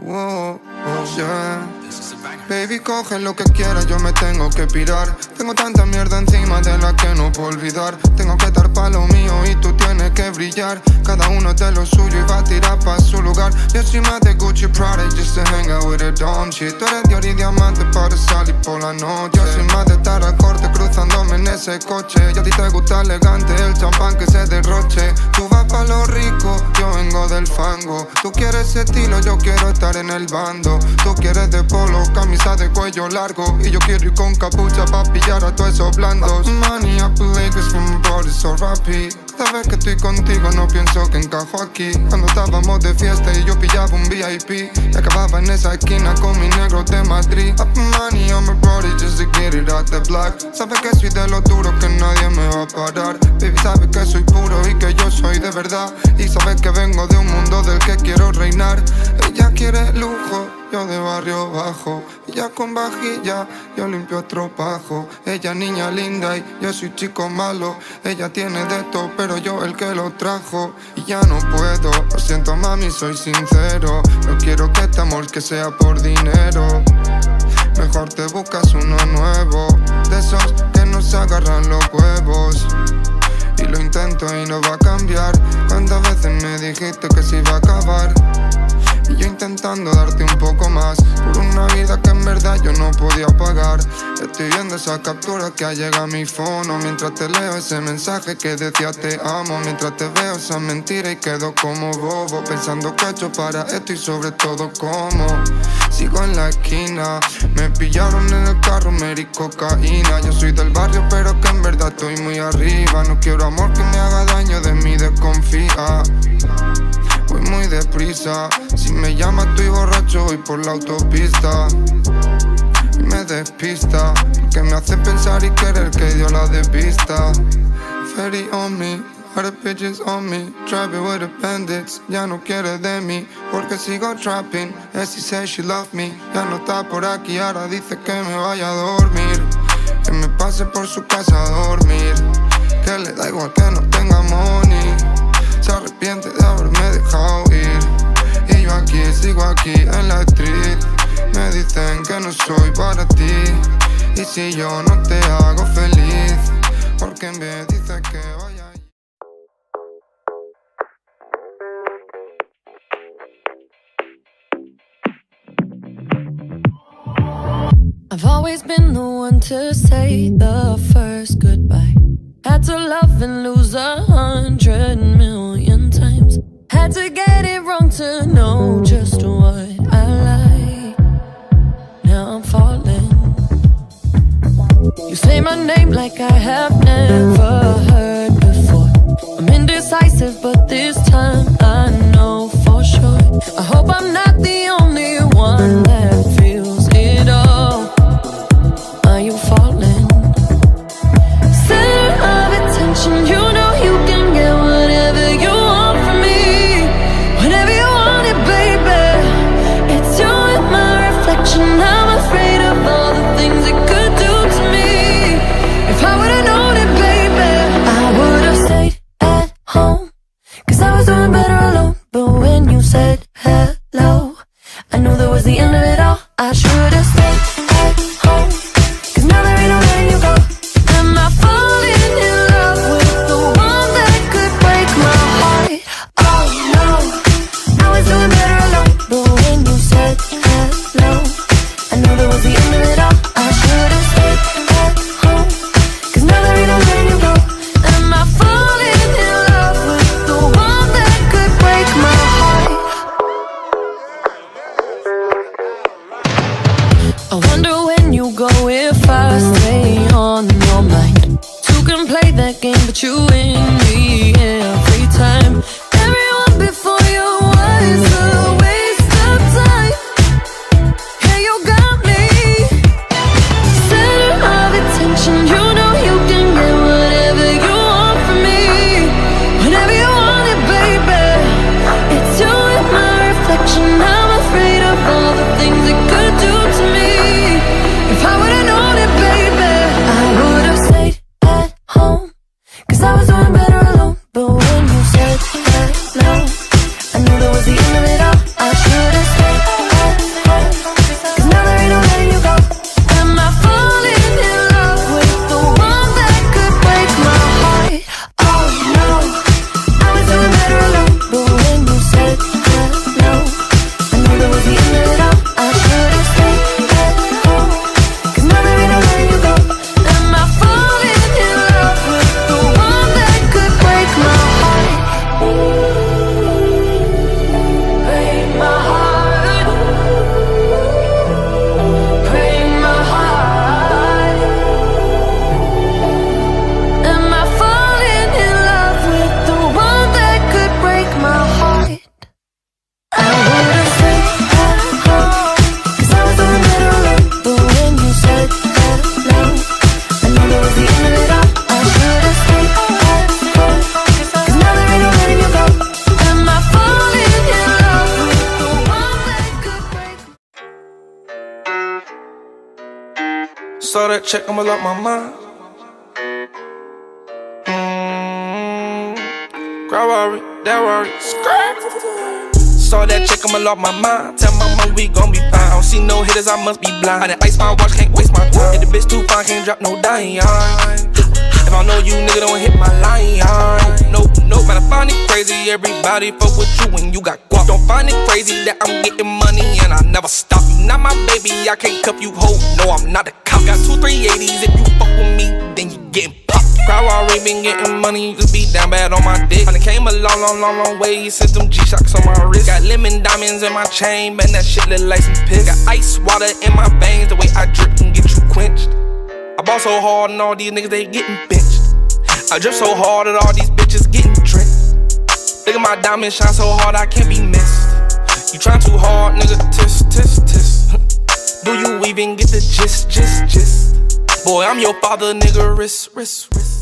Yeah. Baby, coge lo que quieras, yo me tengo que pirar. Tengo tanta mierda encima de la que no puedo olvidar. Tengo que estar pa' lo mío y tú tienes que brillar. Cada uno de lo suyo y va a tirar pa' su lugar. Yo soy más de Gucci Prada just to hang out with a dumb shit. Tú eres de oro y diamante para salir por la noche. Yo soy más de estar al corte cruzándome en ese coche. Y a ti te gusta elegante el champán que se derroche. Tú vas pa' lo rico, yo vengo del fango. Tú quieres estilo, yo quiero estar en el bando. Tú quieres de polo, camisa de cuello largo. Y yo quiero ir con capucha pa' pillar a todos esos blandos. Money, I play this from a body so rapid. Cada vez que estoy contigo no pienso que encajo aquí. Cuando estábamos de fiesta y yo pillaba un VIP y acababa en esa esquina con mi negro de Madrid. Up money on my body just to get it out the block. Sabes que soy de los duros que nadie me va a parar. Baby, sabes que soy puro y que yo soy de verdad. Y sabes que vengo de un mundo del que quiero reinar. Ella quiere lujo, yo de barrio bajo. Ella con vajilla, yo limpio estropajo. Ella niña linda y yo soy chico malo. Ella tiene de todo, pero yo el que lo trajo. Y ya no puedo, lo siento mami, soy sincero. No quiero que este amor que sea por dinero. Mejor te buscas uno nuevo, de esos que no se agarran los huevos. Y lo intento y no va a cambiar. ¿Cuántas veces me dijiste que se iba a acabar? Y yo intentando darte un poco más por una vida que en verdad yo no podía pagar. Estoy viendo esa captura que ha llegado a mi fono mientras te leo ese mensaje que decía te amo. Mientras te veo esa mentira y quedo como bobo pensando que he hecho para esto y sobre todo cómo. Sigo en la esquina, me pillaron en el carro, me di cocaína. Yo soy del barrio pero que en verdad estoy muy arriba. No quiero amor que me haga daño, de mí desconfía. Voy muy deprisa, si me llamas estoy borracho, voy por la autopista. Y me despista, porque me hace pensar y querer que dio la de vista. Ferry on me, all the bitches on me, driving with the bandits, ya no quiere de mí, porque sigo trapping, as she says she love me. Ya no está por aquí, ahora dice que me vaya a dormir, que me pase por su casa a dormir, que le da igual que no tenga money. Se arrepiente de haberme dejado ir. Y yo aquí, sigo aquí en la street. Me dicen que no soy para ti. Y si yo no te hago feliz, porque me dices que vaya. I've always been the one to say the first goodbye. Had to love and lose 100 million times. Had to get it wrong to know just what I like. Now I'm falling. You say my name like I have never heard before. I'm indecisive, but this time I know for sure. I hope I'm not the only one that feels it all. Are you falling? You know you can get whatever you want from me, whenever you want it, baby. It's you and my reflection. I'm afraid of all the things it could do to me. If I would've known it, baby, I would've stayed at home, 'cause I was doing better alone. But when you said hello, I knew that was the end of it all. I should've stayed at home, 'cause now there ain't no letting you go. Am I falling in love with the one that could break my heart? Oh no, I was doing better alone. But when you said hello, I knew that was the end of it all. I should've stayed at home, 'cause now there ain't no letting you go. Am I falling in love with the one that could break my heart? I wonder when you go if I stay on your mind. Two can play that game, but you win me every time. Everyone before you was a waste of time. Yeah, you got me center of attention. You know you can get whatever you want from me, whenever you want it, baby. It's you and my reflection. I'm afraid of all the things it could do to me. If I would've known it, baby, I would've stayed at home, 'cause I was doing better alone. that check, I'ma lock my mind. Girl worry, that worry, saw that check, I'ma lock my mind. Tell my mom we gon' be fine. I don't see no hitters, I must be blind. I done ice my watch, can't waste my time. If the bitch too fine, can't drop no dime. If I know you, nigga, don't hit my line. Nope, man, I find it crazy. Everybody fuck with you when you got guap. Don't find it crazy that I'm getting money and I never stop. You not my baby, I can't cuff you, ho. No, I'm not a cop. Got 2 380s, if you fuck with me, then you getting popped. Crowd already been getting money, you just be down bad on my dick. I done came a long way, sent them G-Shocks on my wrist. Got lemon diamonds in my chain, man, that shit look like some piss. Got ice water in my veins, the way I drip can get you quenched. I ball so hard and all these niggas, they getting benched. I drip so hard that all these bitches getting drenched. Look at my diamonds shine so hard I can't be missed. You trying too hard, nigga, tisk. Do you even get the gist? Boy, I'm your father, nigga, wrist.